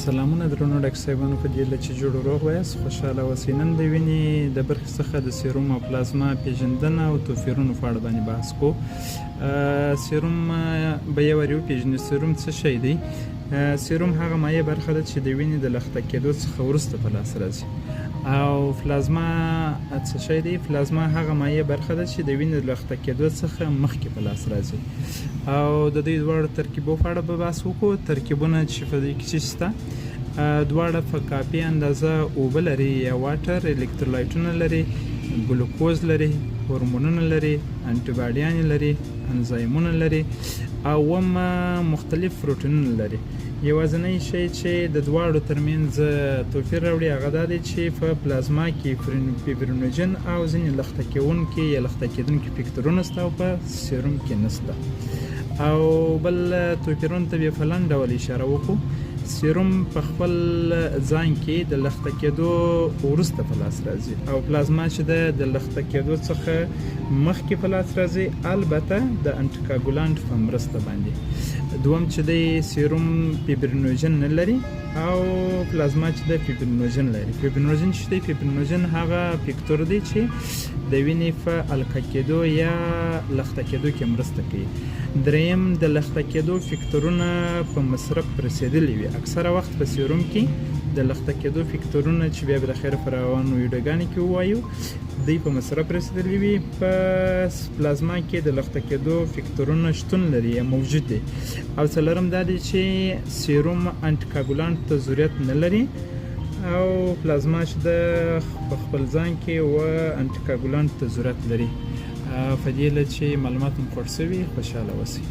سلامونه درنو ډاکټر صاحبانو، په دې چې جوړ روغ وایاست، خوشحاله اوسئ. نن د وینې د برخې څخه د سیروم او پلازما پیژندنه او توپیرونو په اړه باندې بحث کوو. سیروم به یو وار وپېژنو. سیروم څه شی دی؟ سیروم هغه مایع برخه ده چې د وینې د لخته کېدو څخه وروسته په لاس راځي. او پلازما څه شی دی؟ پلازما هغه مایع برخه ده چې د وینې د لخته کېدو څخه مخکې په لاس راځي. او د دوی دواړو ترکیبو په اړه به بحث وکړو. ترکیبونه چې په دې کې چې شته، دواړه په کافي اندازه اوبه لري یا واټر، الکترولایټونه لري، ګلوکوز لري، هورمونونه لري، انټي باډیانې لري، انزایمونه لري او مختلف پروټینونه لري. یوازینی شی چې د دواړو ترمنځ توپیر راوړي هغه دا دی چې په پلازما کې فیبرینوجن او ځینې لخته کوونکي یا لخته کېدونکي فکتورونه شته او په سیروم کې نشته. او بل توپیرونو ته بیا په لنډ ډول اشاره وکړو. سیروم په خپل ځان کې د لخته کېدو وروسته په لاس راځي او پلازما چې ده د لخته کېدو څخه مخکې په لاس راځي، البته د انټیکاګولانټ په مرسته باندې. دوم چې دی، سیروم فیبرینوجن نه لري او پلازما چې ده فیبرینوجن لري. فیبرینوجن چې دی، فیبرینوجن هغه فکتور دی چې د وینې په القا کېدو یا لخته کېدو کې مرسته کوي. دریم، د لخته کېدو فکتورونه په مصرف رسیدلی وي. اکثره وخت په سیروم کې د لخته کېدو فکتورونه چې بیا بالاخره په روانو ویډیوګانو کې ووایو، دوی په مصرف رسیدلی وي. په پلازما کې د لخته کېدو فکتورونه شتون لري یا موجود دي. او څلورم دا دی چې سیروم انټیکاګولانټ ته ضرورت نه لري او پلازما چې د په خپل ځان کې انټیکاګولانټ ته ضرورت لري. په دې چې معلومات مو خوښ شوي، خوشحاله اوسئ.